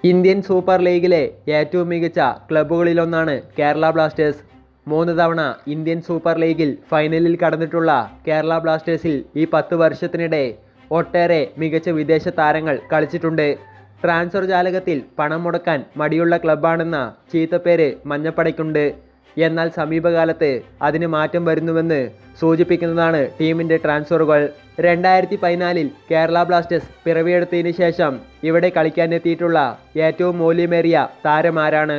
Indian super ലീഗിലെ ഏറ്റവും മികച്ച ക്ലബ്ബുകളിലൊന്നാണ് കേരള ബ്ലാസ്റ്റേഴ്സ്. 3 തവണ ഇന്ത്യൻ സൂപ്പർ ലീഗിൽ ഫൈനലിൽ കടന്നിട്ടുള്ള കേരള ബ്ലാസ്റ്റേഴ്സിൽ ഈ 10 വർഷത്തിനിടെ ഒട്ടേറെ മികച്ച വിദേശ താരങ്ങൾ കളിച്ചിട്ടുണ്ട്. ട്രാൻസ്ഫർ ജാലകത്തിൽ പണം മുടക്കാൻ മടിയുള്ള ക്ലബ്ബാണെന്ന ചീത്തപ്പേര് മഞ്ഞപ്പടയ്ക്കുണ്ട്. എന്നാൽ സമീപകാലത്ത് അതിന് മാറ്റം വരുന്നുവെന്ന് സൂചിപ്പിക്കുന്നതാണ് ടീമിൻ്റെ ട്രാൻസ്ഫറുകൾ. 2014 കേരള ബ്ലാസ്റ്റേഴ്സ് പിറവിയെടുത്തതിന് ശേഷം ഇവിടെ കളിക്കാനെത്തിയിട്ടുള്ള ഏറ്റവും മൂല്യമേറിയ താരമാരാണ്?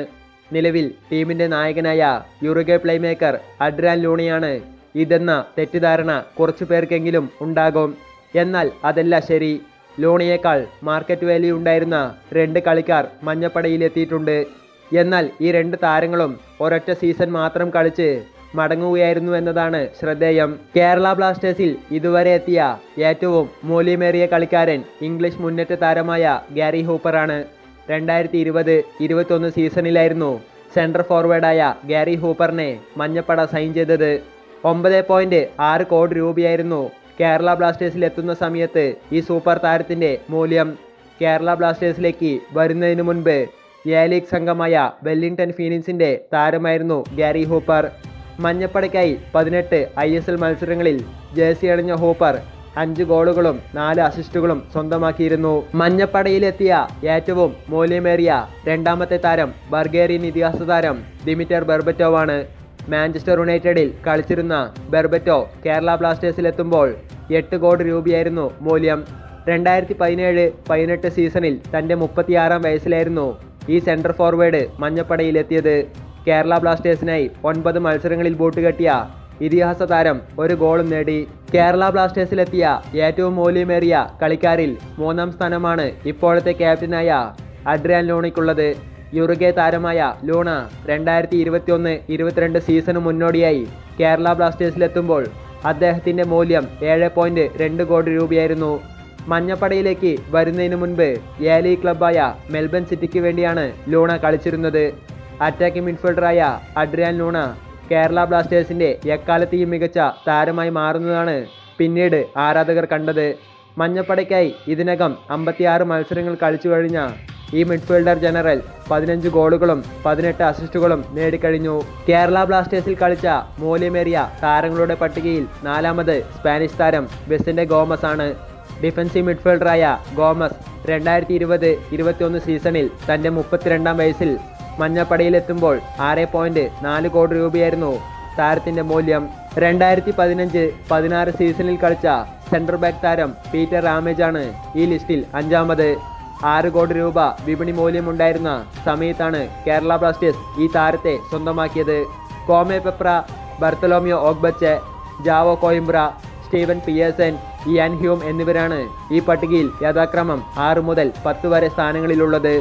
നിലവിൽ ടീമിൻ്റെ നായകനായ യുറുഗ്വേ പ്ലേമേക്കർ അഡ്രിയാൻ ലൂണയാണ്. ഇതെന്ന തെറ്റിദ്ധാരണ കുറച്ചു പേർക്കെങ്കിലും ഉണ്ടാകും. എന്നാൽ അതല്ല ശരി. ലൂണയേക്കാൾ മാർക്കറ്റ് വാല്യൂ ഉണ്ടായിരുന്ന 2 കളിക്കാർ മഞ്ഞപ്പടയിലെത്തിയിട്ടുണ്ട്. എന്നാൽ ഈ 2 താരങ്ങളും ഒരൊറ്റ സീസൺ മാത്രം കളിച്ച് മടങ്ങുകയായിരുന്നു എന്നതാണ് ശ്രദ്ധേയം. കേരള ബ്ലാസ്റ്റേഴ്സിൽ ഇതുവരെ എത്തിയ ഏറ്റവും മൂല്യമേറിയ കളിക്കാരൻ ഇംഗ്ലീഷ് മുന്നേറ്റ താരമായ ഗാരി ഹൂപ്പറാണ്. 2020-21 സീസണിലായിരുന്നു സെൻട്രൽ ഫോർവേഡായ ഗാരി ഹൂപ്പറിനെ മഞ്ഞപ്പട സൈൻ ചെയ്തത്. 9.6 കോടി രൂപയായിരുന്നു കേരള ബ്ലാസ്റ്റേഴ്സിൽ എത്തുന്ന സമയത്ത് ഈ സൂപ്പർ താരത്തിൻ്റെ മൂല്യം. കേരള ബ്ലാസ്റ്റേഴ്സിലേക്ക് വരുന്നതിന് മുൻപ് എ ലീഗ് സംഘമായ വെല്ലിംഗ്ടൺ ഫീനിക്സിൻ്റെ താരമായിരുന്നു ഗാരി ഹൂപ്പർ. മഞ്ഞപ്പടയ്ക്കായി 18 ISL മത്സരങ്ങളിൽ ജേഴ്സി അണിഞ്ഞ ഹൂപ്പർ 5 ഗോളുകളും 4 അസിസ്റ്റുകളും സ്വന്തമാക്കിയിരുന്നു. മഞ്ഞപ്പടയിലെത്തിയ ഏറ്റവും മൂല്യമേറിയ രണ്ടാമത്തെ താരം ബൾഗേറിയൻ ഇതിഹാസ താരം ദിമിറ്റർ ബെർബറ്റോവാണ്. മാഞ്ചസ്റ്റർ യുണൈറ്റഡിൽ കളിച്ചിരുന്ന ബെർബറ്റോ കേരള ബ്ലാസ്റ്റേഴ്സിലെത്തുമ്പോൾ 8 കോടി രൂപയായിരുന്നു മൂല്യം. 2017-18 സീസണിൽ തൻ്റെ 36-ാം വയസ്സിലായിരുന്നു ഈ സെൻട്രൽ ഫോർവേഡ് മഞ്ഞപ്പടയിലെത്തിയത്. കേരള ബ്ലാസ്റ്റേഴ്സിനായി 9 മത്സരങ്ങളിൽ ബൂട്ട് കെട്ടിയ ഇതിഹാസ താരം 1 ഗോളും നേടി. കേരള ബ്ലാസ്റ്റേഴ്സിലെത്തിയ ഏറ്റവും മൂല്യമേറിയ കളിക്കാരിൽ 3-ാം സ്ഥാനമാണ് ഇപ്പോഴത്തെ ക്യാപ്റ്റനായ അഡ്രിയാൻ ലൂണയ്ക്കുള്ളത്. യുറുഗ്വേ താരമായ ലൂണ 2021-22 സീസണു മുന്നോടിയായി കേരള ബ്ലാസ്റ്റേഴ്സിലെത്തുമ്പോൾ അദ്ദേഹത്തിൻ്റെ മൂല്യം 7.2 കോടി രൂപയായിരുന്നു. മഞ്ഞപ്പടയിലേക്ക് വരുന്നതിന് മുൻപ് എ ലീഗ് ക്ലബ്ബായ മെൽബൺ സിറ്റിക്ക് വേണ്ടിയാണ് ലൂണ കളിച്ചിരുന്നത്. അറ്റാക്കിംഗ് മിഡ്ഫീൽഡറായ അഡ്രിയാൻ ലൂണ കേരള ബ്ലാസ്റ്റേഴ്സിൻ്റെ എക്കാലത്തെയും മികച്ച താരമായി മാറുന്നതാണ് പിന്നീട് ആരാധകർ കണ്ടത്. മഞ്ഞപ്പടയ്ക്കായി ഇതിനകം 56 മത്സരങ്ങൾ കളിച്ചു കഴിഞ്ഞ ഈ മിഡ്ഫീൽഡർ ജനറൽ 15 ഗോളുകളും 18 അസിസ്റ്റുകളും നേടിക്കഴിഞ്ഞു. കേരള ബ്ലാസ്റ്റേഴ്സിൽ കളിച്ച മൂല്യമേറിയ താരങ്ങളുടെ പട്ടികയിൽ 4-ാമത് സ്പാനിഷ് താരം വിസെൻ്റ് ഗോമസ് ആണ്. ഡിഫൻസീവ് മിഡ്ഫീൽഡറായ ഗോമസ് 2020-21 സീസണിൽ തൻ്റെ 32-ാം വയസ്സിൽ മഞ്ഞപ്പടയിലെത്തുമ്പോൾ 6.4 കോടി രൂപയായിരുന്നു താരത്തിൻ്റെ മൂല്യം. 2015-16 സീസണിൽ കളിച്ച സെൻട്രൽ ബാക്ക് താരം പീറ്റർ റാമേജാണ് ഈ ലിസ്റ്റിൽ 5-ാമത്. 6 കോടി രൂപ വിപണി മൂല്യമുണ്ടായിരുന്ന സമയത്താണ് കേരള ബ്ലാസ്റ്റേഴ്സ് ഈ താരത്തെ സ്വന്തമാക്കിയത്. Kwame Peprah, Bartholomew Ogbeche, Joao Coimbra, Steven Pearson, Ian Hume എന്നിവരാണ് ഈ പട്ടികയിൽ യഥാക്രമം 6 മുതൽ 10 വരെ സ്ഥാനങ്ങളിലുള്ളത്.